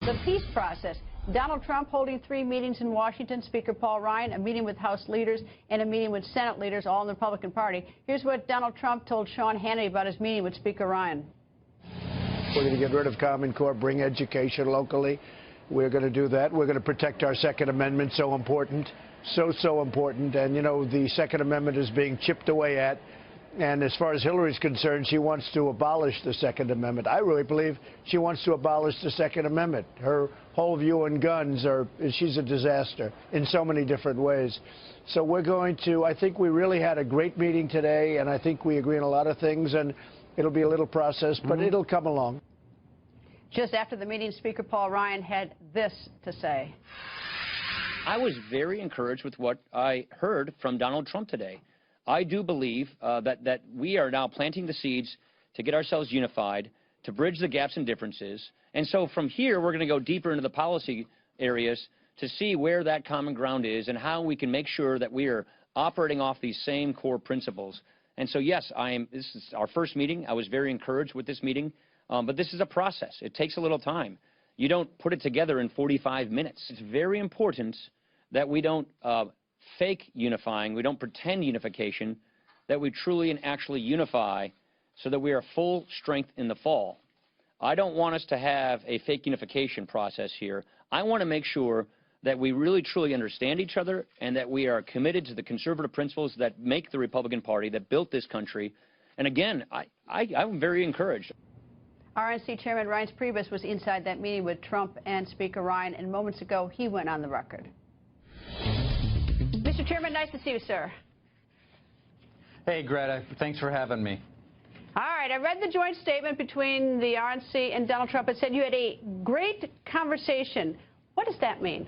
The peace process. Donald Trump holding 3 meetings in Washington, Speaker Paul Ryan, a meeting with House leaders, and a meeting with Senate leaders, all in the Republican Party. Here's what Donald Trump told Sean Hannity about his meeting with Speaker Ryan. We're going to get rid of Common Core, bring education locally. We're going to do that. We're going to protect our Second Amendment, so important, so important. And, you know, the Second Amendment is being chipped away at. And as far as Hillary's concerned, she wants to abolish the Second Amendment. I really believe she wants to abolish the Second Amendment. Her whole view on guns she's a disaster in so many different ways. So we're going to, I think we really had a great meeting today, and I think we agree on a lot of things, and it'll be a little process, but it'll come along. Just after the meeting, Speaker Paul Ryan had this to say. I was very encouraged with what I heard from Donald Trump today. I do believe that we are now planting the seeds to get ourselves unified, to bridge the gaps and differences. And so from here, we're going to go deeper into the policy areas to see where that common ground is and how we can make sure that we are operating off these same core principles. And so, yes, this is our first meeting. I was very encouraged with this meeting. But this is a process. It takes a little time. You don't put it together in 45 minutes. It's very important that we don't fake unifying, we don't pretend unification, that we truly and actually unify so that we are full strength in the fall. I don't want us to have a fake unification process here. I want to make sure that we really truly understand each other and that we are committed to the conservative principles that make the Republican Party, that built this country. And again, I'm very encouraged. RNC Chairman Reince Priebus was inside that meeting with Trump and Speaker Ryan, and moments ago he went on the record. Mr. Chairman, nice to see you, sir. Hey, Greta, thanks for having me. All right, I read the joint statement between the RNC and Donald Trump. It said you had a great conversation. What does that mean?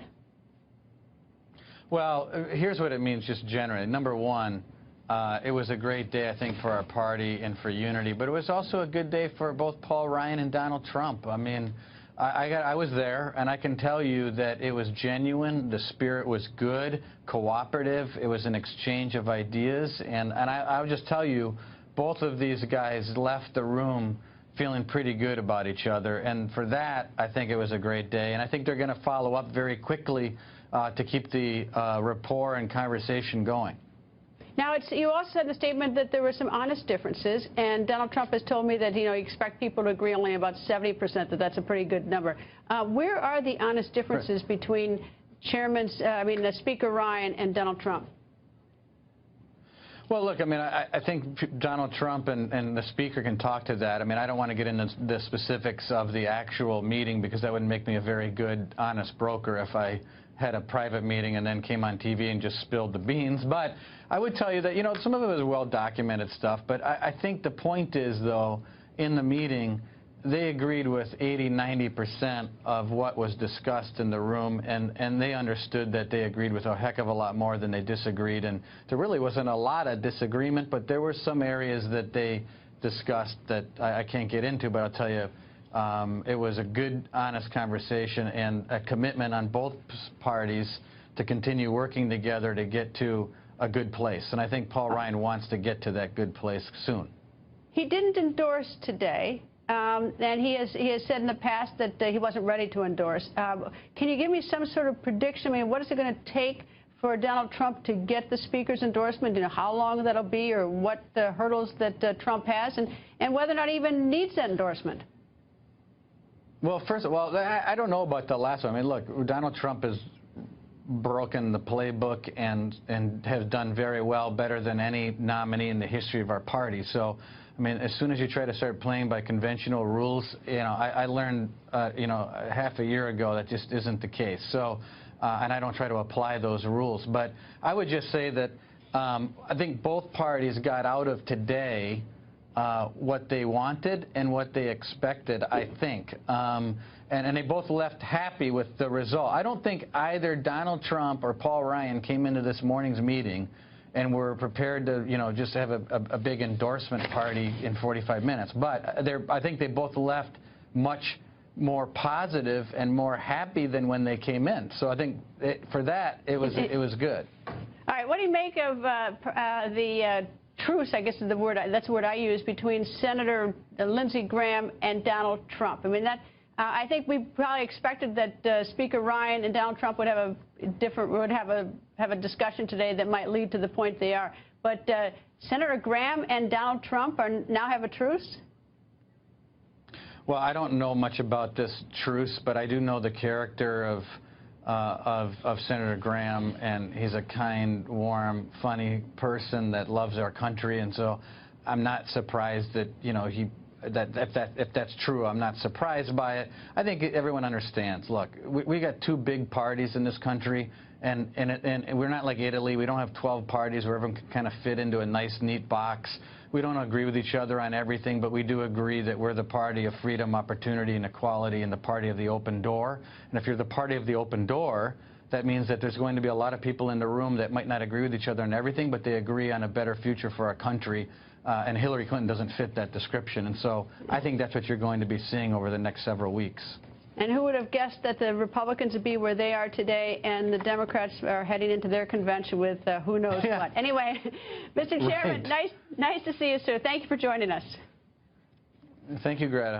Well, here's what it means just generally. Number one, it was a great day, I think, for our party and for unity, but it was also a good day for both Paul Ryan and Donald Trump. I mean, I was there, and I can tell you that it was genuine. The spirit was good, cooperative. It was an exchange of ideas, and I would just tell you, both of these guys left the room feeling pretty good about each other, and for that, I think it was a great day, and I think they're going to follow up very quickly to keep the rapport and conversation going. Now, you also said in the statement that there were some honest differences, and Donald Trump has told me that, you expect people to agree only about 70%, that's a pretty good number. Where are the honest differences between Speaker Ryan and Donald Trump? Well, look, I mean, I think Donald Trump and the Speaker can talk to that. I mean, I don't want to get into the specifics of the actual meeting because that would make me a very good, honest broker if I had a private meeting and then came on TV and just spilled the beans. But I would tell you that, some of it was well-documented stuff. But I think the point is, though, in the meeting, they agreed with 80–90% of what was discussed in the room, and they understood that they agreed with a heck of a lot more than they disagreed. And there really wasn't a lot of disagreement, but there were some areas that they discussed that I can't get into, but I'll tell you, it was a good, honest conversation and a commitment on both parties to continue working together to get to a good place. And I think Paul Ryan wants to get to that good place soon. He didn't endorse today, and he has said in the past that he wasn't ready to endorse. Can you give me some sort of prediction? I mean, what is it going to take for Donald Trump to get the Speaker's endorsement? How long that'll be, or what the hurdles that Trump has, and whether or not he even needs that endorsement? Well, first of all, I don't know about the last one. I mean, look, Donald Trump has broken the playbook and has done very well, better than any nominee in the history of our party. So, I mean, as soon as you try to start playing by conventional rules, I learned, half a year ago that just isn't the case. So, and I don't try to apply those rules. But I would just say that I think both parties got out of today what they wanted and what they expected, I think. And they both left happy with the result. I don't think either Donald Trump or Paul Ryan came into this morning's meeting and were prepared to, just have a big endorsement party in 45 minutes. But I think they both left much more positive and more happy than when they came in. So I think for that, it was good. All right, what do you make of the truce, I guess is the word, that's the word I use, between Senator Lindsey Graham and Donald Trump? I mean, I think we probably expected that Speaker Ryan and Donald Trump would have a discussion today that might lead to the point they are. But Senator Graham and Donald Trump now have a truce? Well, I don't know much about this truce, but I do know the character of Senator Graham, and he's a kind, warm, funny person that loves our country, and so I'm not surprised that, you know, if that's true, I'm not surprised by it. I think everyone understands. Look, we got two big parties in this country, and we're not like Italy. We don't have 12 parties where everyone can kind of fit into a nice, neat box. We don't agree with each other on everything, but we do agree that we're the party of freedom, opportunity, and equality, and the party of the open door. And if you're the party of the open door, that means that there's going to be a lot of people in the room that might not agree with each other on everything, but they agree on a better future for our country. And Hillary Clinton doesn't fit that description. And so I think that's what you're going to be seeing over the next several weeks. And who would have guessed that the Republicans would be where they are today and the Democrats are heading into their convention with who knows what. Anyway, Mr. Chairman, nice to see you, sir. Thank you for joining us. Thank you, Greta.